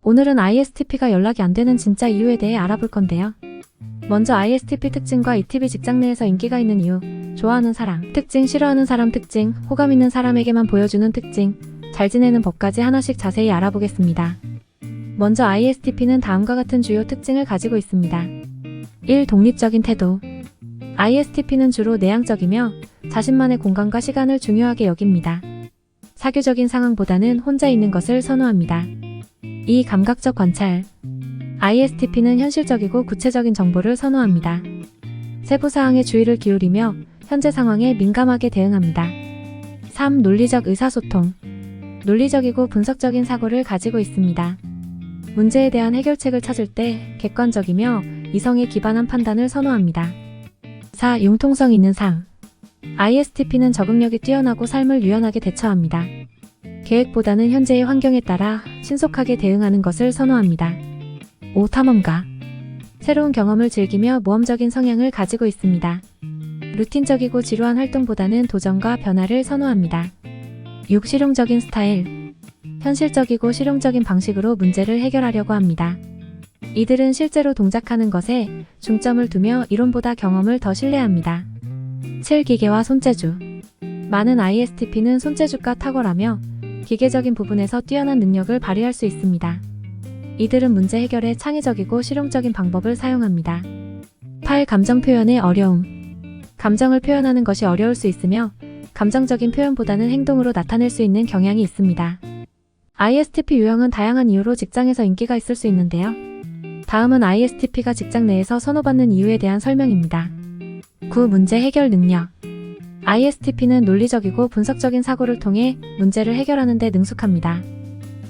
오늘은 ISTP가 연락이 안 되는 진짜 이유에 대해 알아볼 건데요. 먼저 ISTP 특징과 ETB 직장 내에서 인기가 있는 이유, 좋아하는 사람, 특징, 싫어하는 사람 특징, 호감 있는 사람에게만 보여주는 특징, 잘 지내는 법까지 하나씩 자세히 알아보겠습니다. 먼저 ISTP는 다음과 같은 주요 특징을 가지고 있습니다. 1. 독립적인 태도. ISTP는 주로 내향적이며 자신만의 공간과 시간을 중요하게 여깁니다. 사교적인 상황보다는 혼자 있는 것을 선호합니다. 2. 감각적 관찰. ISTP는 현실적이고 구체적인 정보를 선호합니다. 세부 사항에 주의를 기울이며 현재 상황에 민감하게 대응합니다. 3. 논리적 의사소통. 논리적이고 분석적인 사고를 가지고 있습니다. 문제에 대한 해결책을 찾을 때 객관적이며 이성에 기반한 판단을 선호합니다. 4. 융통성 있는 삶. ISTP는 적응력이 뛰어나고 삶을 유연하게 대처합니다. 계획보다는 현재의 환경에 따라 신속하게 대응하는 것을 선호합니다. 5. 탐험가. 새로운 경험을 즐기며 모험적인 성향을 가지고 있습니다. 루틴적이고 지루한 활동보다는 도전과 변화를 선호합니다. 6. 실용적인 스타일. 현실적이고 실용적인 방식으로 문제를 해결하려고 합니다. 이들은 실제로 동작하는 것에 중점을 두며 이론보다 경험을 더 신뢰합니다. 7. 기계와 손재주. 많은 ISTP는 손재주가 탁월하며 기계적인 부분에서 뛰어난 능력을 발휘할 수 있습니다. 이들은 문제 해결에 창의적이고 실용적인 방법을 사용합니다. 8. 감정 표현의 어려움. 감정을 표현하는 것이 어려울 수 있으며 감정적인 표현보다는 행동으로 나타낼 수 있는 경향이 있습니다. ISTP 유형은 다양한 이유로 직장에서 인기가 있을 수 있는데요. 다음은 ISTP가 직장 내에서 선호받는 이유에 대한 설명입니다. 9. 문제 해결 능력. ISTP는 논리적이고 분석적인 사고를 통해 문제를 해결하는 데 능숙합니다.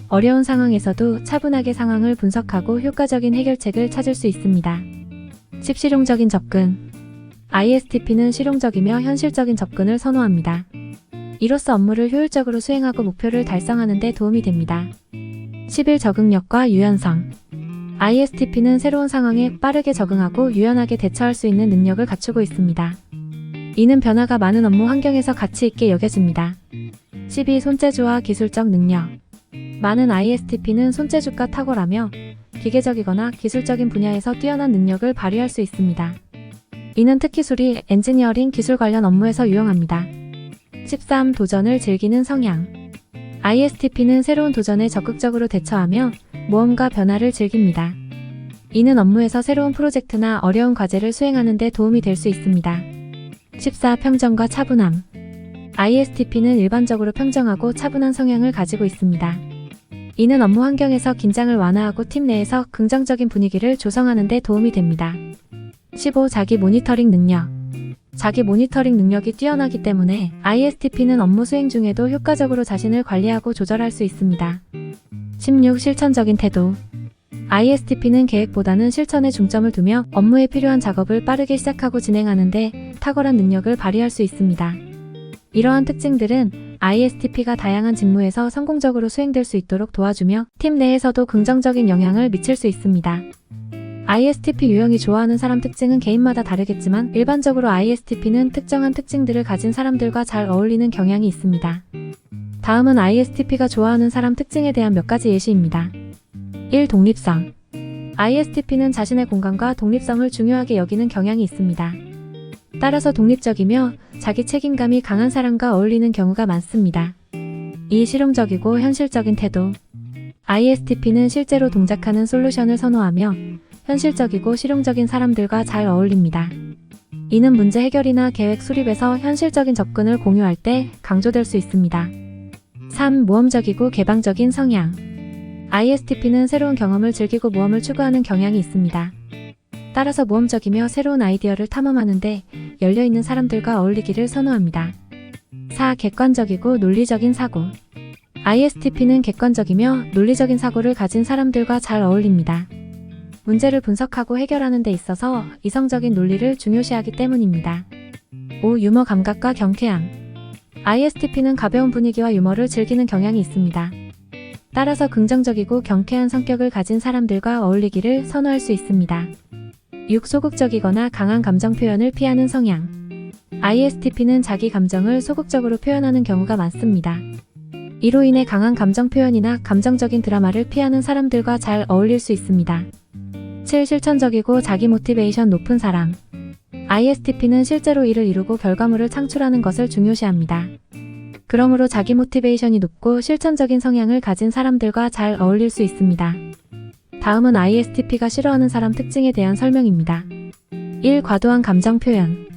어려운 상황에서도 차분하게 상황을 분석하고 효과적인 해결책을 찾을 수 있습니다. 10. 실용적인 접근. ISTP는 실용적이며 현실적인 접근을 선호합니다. 이로써 업무를 효율적으로 수행하고 목표를 달성하는 데 도움이 됩니다. 11. 적응력과 유연성. ISTP는 새로운 상황에 빠르게 적응하고 유연하게 대처할 수 있는 능력을 갖추고 있습니다. 이는 변화가 많은 업무 환경에서 가치 있게 여겨집니다. 12. 손재주와 기술적 능력. 많은 ISTP는 손재주가 탁월하며 기계적이거나 기술적인 분야에서 뛰어난 능력을 발휘할 수 있습니다. 이는 특히 수리, 엔지니어링, 기술 관련 업무에서 유용합니다. 13. 도전을 즐기는 성향. ISTP는 새로운 도전에 적극적으로 대처하며 모험과 변화를 즐깁니다. 이는 업무에서 새로운 프로젝트나 어려운 과제를 수행하는 데 도움이 될 수 있습니다. 14. 평정과 차분함. ISTP는 일반적으로 평정하고 차분한 성향을 가지고 있습니다. 이는 업무 환경에서 긴장을 완화하고 팀 내에서 긍정적인 분위기를 조성하는 데 도움이 됩니다. 15. 자기 모니터링 능력. 자기 모니터링 능력이 뛰어나기 때문에 ISTP는 업무 수행 중에도 효과적으로 자신을 관리하고 조절할 수 있습니다. 16. 실천적인 태도. ISTP는 계획보다는 실천에 중점을 두며 업무에 필요한 작업을 빠르게 시작하고 진행하는데 탁월한 능력을 발휘할 수 있습니다. 이러한 특징들은 ISTP가 다양한 직무에서 성공적으로 수행될 수 있도록 도와주며 팀 내에서도 긍정적인 영향을 미칠 수 있습니다. ISTP 유형이 좋아하는 사람 특징은 개인마다 다르겠지만 일반적으로 ISTP는 특정한 특징들을 가진 사람들과 잘 어울리는 경향이 있습니다. 다음은 ISTP가 좋아하는 사람 특징에 대한 몇 가지 예시입니다. 1. 독립성. ISTP는 자신의 공간과 독립성을 중요하게 여기는 경향이 있습니다. 따라서 독립적이며 자기 책임감이 강한 사람과 어울리는 경우가 많습니다. 2. 실용적이고 현실적인 태도. ISTP는 실제로 동작하는 솔루션을 선호하며 현실적이고 실용적인 사람들과 잘 어울립니다. 이는 문제 해결이나 계획 수립에서 현실적인 접근을 공유할 때 강조될 수 있습니다. 3. 모험적이고 개방적인 성향. ISTP는 새로운 경험을 즐기고 모험을 추구하는 경향이 있습니다. 따라서 모험적이며 새로운 아이디어를 탐험하는데 열려있는 사람들과 어울리기를 선호합니다. 4. 객관적이고 논리적인 사고. ISTP는 객관적이며 논리적인 사고를 가진 사람들과 잘 어울립니다. 문제를 분석하고 해결하는 데 있어서 이성적인 논리를 중요시하기 때문입니다. 5. 유머 감각과 경쾌함. ISTP는 가벼운 분위기와 유머를 즐기는 경향이 있습니다. 따라서 긍정적이고 경쾌한 성격을 가진 사람들과 어울리기를 선호할 수 있습니다. 6. 소극적이거나 강한 감정 표현을 피하는 성향. ISTP는 자기 감정을 소극적으로 표현하는 경우가 많습니다. 이로 인해 강한 감정 표현이나 감정적인 드라마를 피하는 사람들과 잘 어울릴 수 있습니다. 7. 실천적이고 자기 모티베이션 높은 사람. ISTP는 실제로 일을 이루고 결과물을 창출하는 것을 중요시합니다. 그러므로 자기 모티베이션이 높고 실천적인 성향을 가진 사람들과 잘 어울릴 수 있습니다. 다음은 ISTP가 싫어하는 사람 특징에 대한 설명입니다. 1. 과도한 감정 표현.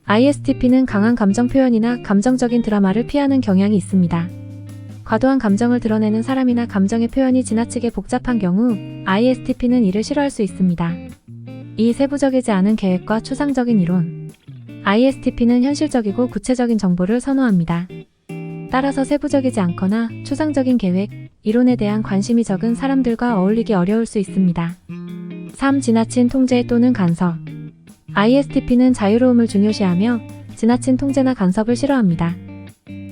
ISTP는 강한 감정 표현이나 감정적인 드라마를 피하는 경향이 있습니다. 과도한 감정을 드러내는 사람이나 감정의 표현이 지나치게 복잡한 경우 ISTP는 이를 싫어할 수 있습니다. 2. 세부적이지 않은 계획과 추상적인 이론. ISTP는 현실적이고 구체적인 정보를 선호합니다. 따라서 세부적이지 않거나 추상적인 계획, 이론에 대한 관심이 적은 사람들과 어울리기 어려울 수 있습니다. 3. 지나친 통제 또는 간섭. ISTP는 자유로움을 중요시하며 지나친 통제나 간섭을 싫어합니다.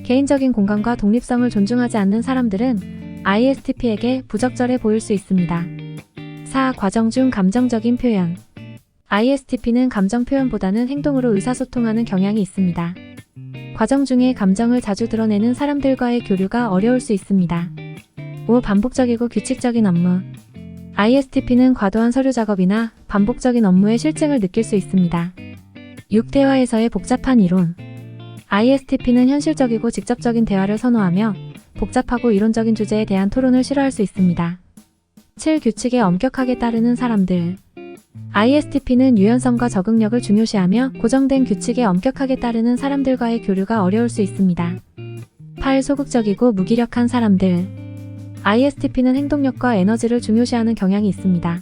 개인적인 공간과 독립성을 존중하지 않는 사람들은 ISTP에게 부적절해 보일 수 있습니다. 4. 과정 중 감정적인 표현. ISTP는 감정 표현보다는 행동으로 의사소통하는 경향이 있습니다. 과정 중에 감정을 자주 드러내는 사람들과의 교류가 어려울 수 있습니다. 5. 반복적이고 규칙적인 업무. ISTP는 과도한 서류 작업이나 반복적인 업무의 실증을 느낄 수 있습니다. 6. 대화에서의 복잡한 이론. ISTP는 현실적이고 직접적인 대화를 선호하며 복잡하고 이론적인 주제에 대한 토론을 싫어할 수 있습니다. 7. 규칙에 엄격하게 따르는 사람들. ISTP는 유연성과 적응력을 중요시하며 고정된 규칙에 엄격하게 따르는 사람들과의 교류가 어려울 수 있습니다. 8. 소극적이고 무기력한 사람들. ISTP는 행동력과 에너지를 중요시하는 경향이 있습니다.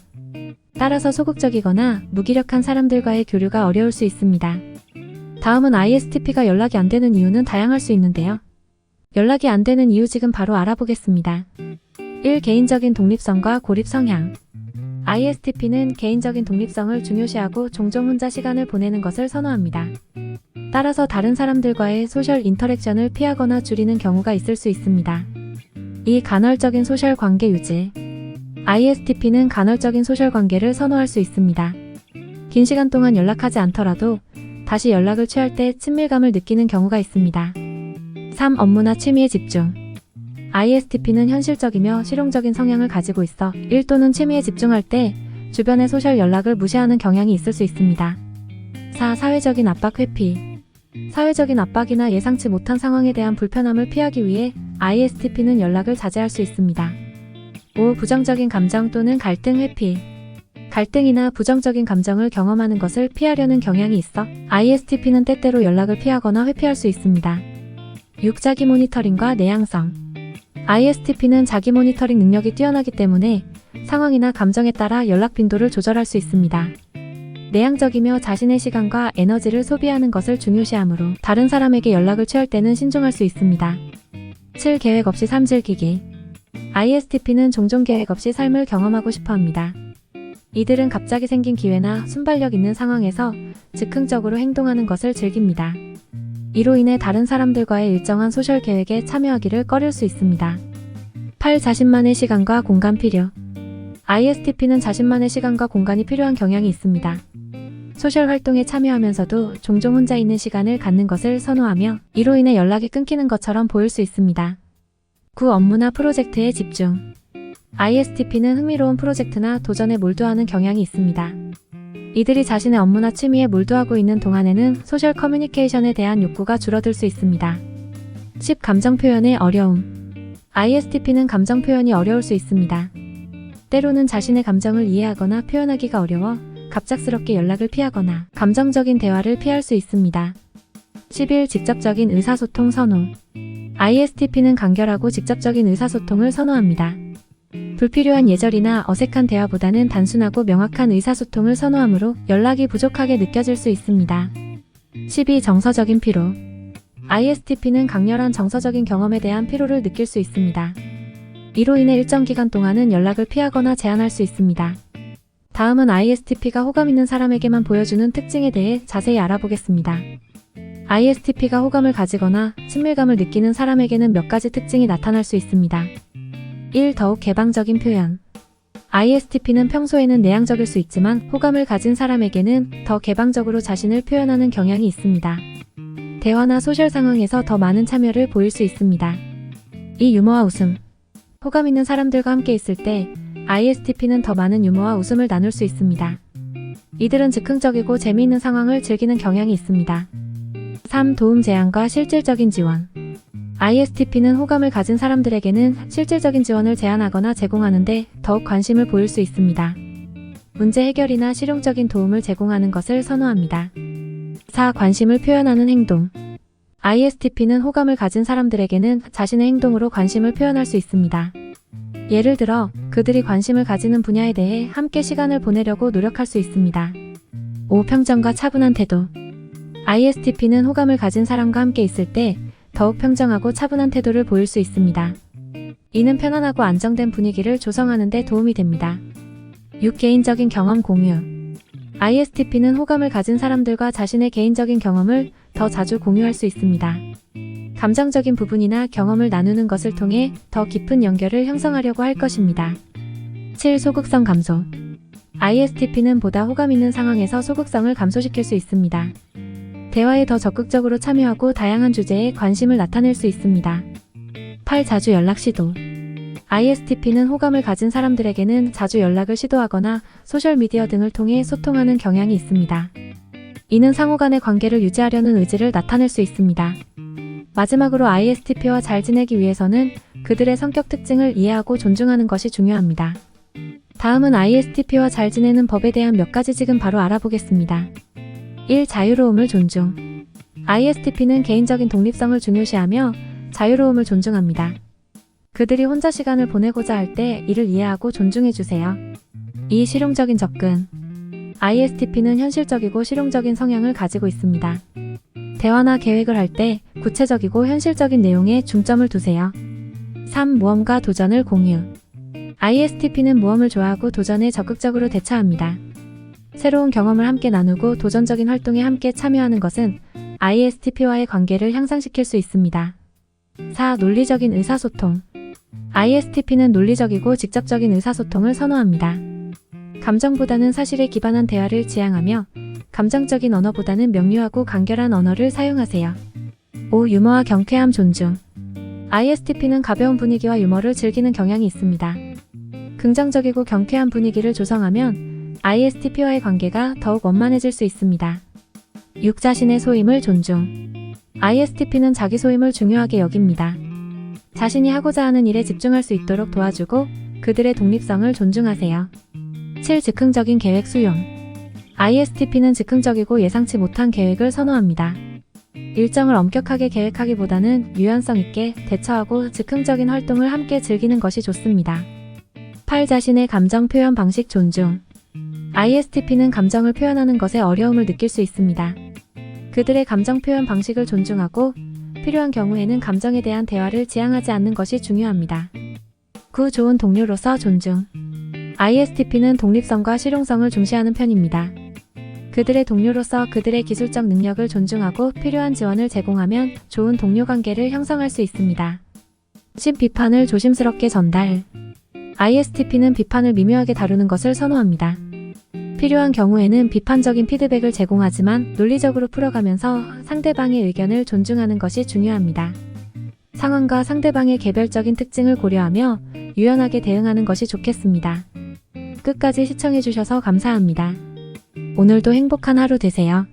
따라서 소극적이거나 무기력한 사람들과의 교류가 어려울 수 있습니다. 다음은 ISTP가 연락이 안 되는 이유는 다양할 수 있는데요. 연락이 안 되는 이유 지금 바로 알아보겠습니다. 1. 개인적인 독립성과 고립 성향. ISTP는 개인적인 독립성을 중요시하고 종종 혼자 시간을 보내는 것을 선호합니다. 따라서 다른 사람들과의 소셜 인터랙션을 피하거나 줄이는 경우가 있을 수 있습니다. 2. 간헐적인 소셜 관계 유지. ISTP는 간헐적인 소셜 관계를 선호할 수 있습니다. 긴 시간 동안 연락하지 않더라도 다시 연락을 취할 때 친밀감을 느끼는 경우가 있습니다. 3. 업무나 취미에 집중. ISTP는 현실적이며 실용적인 성향을 가지고 있어 일 또는 취미에 집중할 때 주변의 소셜 연락을 무시하는 경향이 있을 수 있습니다. 4. 사회적인 압박 회피. 사회적인 압박이나 예상치 못한 상황에 대한 불편함을 피하기 위해 ISTP는 연락을 자제할 수 있습니다. 5. 부정적인 감정 또는 갈등 회피. 갈등이나 부정적인 감정을 경험하는 것을 피하려는 경향이 있어 ISTP는 때때로 연락을 피하거나 회피할 수 있습니다. 6. 자기 모니터링과 내향성. ISTP는 자기 모니터링 능력이 뛰어나기 때문에 상황이나 감정에 따라 연락 빈도를 조절할 수 있습니다. 내향적이며 자신의 시간과 에너지를 소비하는 것을 중요시하므로 다른 사람에게 연락을 취할 때는 신중할 수 있습니다. 7. 계획 없이 삶 즐기기. ISTP는 종종 계획 없이 삶을 경험하고 싶어 합니다. 이들은 갑자기 생긴 기회나 순발력 있는 상황에서 즉흥적으로 행동하는 것을 즐깁니다. 이로 인해 다른 사람들과의 일정한 소셜 계획에 참여하기를 꺼릴 수 있습니다. 8. 자신만의 시간과 공간 필요. ISTP는 자신만의 시간과 공간이 필요한 경향이 있습니다. 소셜 활동에 참여하면서도 종종 혼자 있는 시간을 갖는 것을 선호하며 이로 인해 연락이 끊기는 것처럼 보일 수 있습니다. 9. 업무나 프로젝트에 집중. ISTP는 흥미로운 프로젝트나 도전에 몰두하는 경향이 있습니다. 이들이 자신의 업무나 취미에 몰두하고 있는 동안에는 소셜 커뮤니케이션에 대한 욕구가 줄어들 수 있습니다. 10. 감정 표현의 어려움. ISTP는 감정 표현이 어려울 수 있습니다. 때로는 자신의 감정을 이해하거나 표현하기가 어려워 갑작스럽게 연락을 피하거나 감정적인 대화를 피할 수 있습니다. 11. 직접적인 의사소통 선호. ISTP는 간결하고 직접적인 의사소통을 선호합니다. 불필요한 예절이나 어색한 대화보다는 단순하고 명확한 의사소통을 선호하므로 연락이 부족하게 느껴질 수 있습니다. 12. 정서적인 피로. ISTP는 강렬한 정서적인 경험에 대한 피로를 느낄 수 있습니다. 이로 인해 일정 기간 동안은 연락을 피하거나 제한할 수 있습니다. 다음은 ISTP가 호감 있는 사람에게만 보여주는 특징에 대해 자세히 알아보겠습니다. ISTP가 호감을 가지거나 친밀감을 느끼는 사람에게는 몇 가지 특징이 나타날 수 있습니다. 1. 더욱 개방적인 표현. ISTP는 평소에는 내향적일 수 있지만 호감을 가진 사람에게는 더 개방적으로 자신을 표현하는 경향이 있습니다. 대화나 소셜 상황에서 더 많은 참여를 보일 수 있습니다. 이 유머와 웃음. 호감 있는 사람들과 함께 있을 때 ISTP는 더 많은 유머와 웃음을 나눌 수 있습니다. 이들은 즉흥적이고 재미있는 상황을 즐기는 경향이 있습니다. 3. 도움 제안과 실질적인 지원. ISTP는 호감을 가진 사람들에게는 실질적인 지원을 제안하거나 제공하는데 더욱 관심을 보일 수 있습니다. 문제 해결이나 실용적인 도움을 제공하는 것을 선호합니다. 4. 관심을 표현하는 행동. ISTP는 호감을 가진 사람들에게는 자신의 행동으로 관심을 표현할 수 있습니다. 예를 들어 그들이 관심을 가지는 분야에 대해 함께 시간을 보내려고 노력할 수 있습니다. 5. 평정과 차분한 태도. ISTP는 호감을 가진 사람과 함께 있을 때 더욱 평정하고 차분한 태도를 보일 수 있습니다. 이는 편안하고 안정된 분위기를 조성하는 데 도움이 됩니다. 6. 개인적인 경험 공유. ISTP는 호감을 가진 사람들과 자신의 개인적인 경험을 더 자주 공유할 수 있습니다. 감정적인 부분이나 경험을 나누는 것을 통해 더 깊은 연결을 형성하려고 할 것입니다. 7. 소극성 감소. ISTP는 보다 호감 있는 상황에서 소극성을 감소시킬 수 있습니다. 대화에 더 적극적으로 참여하고 다양한 주제에 관심을 나타낼 수 있습니다. 8. 자주 연락 시도. ISTP는 호감을 가진 사람들에게는 자주 연락을 시도하거나 소셜미디어 등을 통해 소통하는 경향이 있습니다. 이는 상호 간의 관계를 유지하려는 의지를 나타낼 수 있습니다. 마지막으로 ISTP와 잘 지내기 위해서는 그들의 성격 특징을 이해하고 존중하는 것이 중요합니다. 다음은 ISTP와 잘 지내는 법에 대한 몇 가지 지금 바로 알아보겠습니다. 1. 자유로움을 존중. ISTP는 개인적인 독립성을 중요시하며 자유로움을 존중합니다. 그들이 혼자 시간을 보내고자 할 때 이를 이해하고 존중해주세요. 2. 실용적인 접근. ISTP는 현실적이고 실용적인 성향을 가지고 있습니다. 대화나 계획을 할 때 구체적이고 현실적인 내용에 중점을 두세요. 3. 모험과 도전을 공유. ISTP는 모험을 좋아하고 도전에 적극적으로 대처합니다. 새로운 경험을 함께 나누고 도전적인 활동에 함께 참여하는 것은 ISTP와의 관계를 향상시킬 수 있습니다. 4. 논리적인 의사소통. ISTP는 논리적이고 직접적인 의사소통을 선호합니다. 감정보다는 사실에 기반한 대화를 지향하며 감정적인 언어보다는 명료하고 간결한 언어를 사용하세요. 5. 유머와 경쾌함 존중. ISTP는 가벼운 분위기와 유머를 즐기는 경향이 있습니다. 긍정적이고 경쾌한 분위기를 조성하면 ISTP와의 관계가 더욱 원만해질 수 있습니다. 6. 자신의 소임을 존중. ISTP는 자기 소임을 중요하게 여깁니다. 자신이 하고자 하는 일에 집중할 수 있도록 도와주고 그들의 독립성을 존중하세요. 7. 즉흥적인 계획 수용. ISTP는 즉흥적이고 예상치 못한 계획을 선호합니다. 일정을 엄격하게 계획하기보다는 유연성 있게 대처하고 즉흥적인 활동을 함께 즐기는 것이 좋습니다. 8. 자신의 감정 표현 방식 존중. ISTP는 감정을 표현하는 것에 어려움을 느낄 수 있습니다. 그들의 감정 표현 방식을 존중하고 필요한 경우에는 감정에 대한 대화를 지향하지 않는 것이 중요합니다. 9. 좋은 동료로서 존중. ISTP는 독립성과 실용성을 중시하는 편입니다. 그들의 동료로서 그들의 기술적 능력을 존중하고 필요한 지원을 제공하면 좋은 동료 관계를 형성할 수 있습니다. 10. 비판을 조심스럽게 전달. ISTP는 비판을 미묘하게 다루는 것을 선호합니다. 필요한 경우에는 비판적인 피드백을 제공하지만 논리적으로 풀어가면서 상대방의 의견을 존중하는 것이 중요합니다. 상황과 상대방의 개별적인 특징을 고려하며 유연하게 대응하는 것이 좋겠습니다. 끝까지 시청해주셔서 감사합니다. 오늘도 행복한 하루 되세요.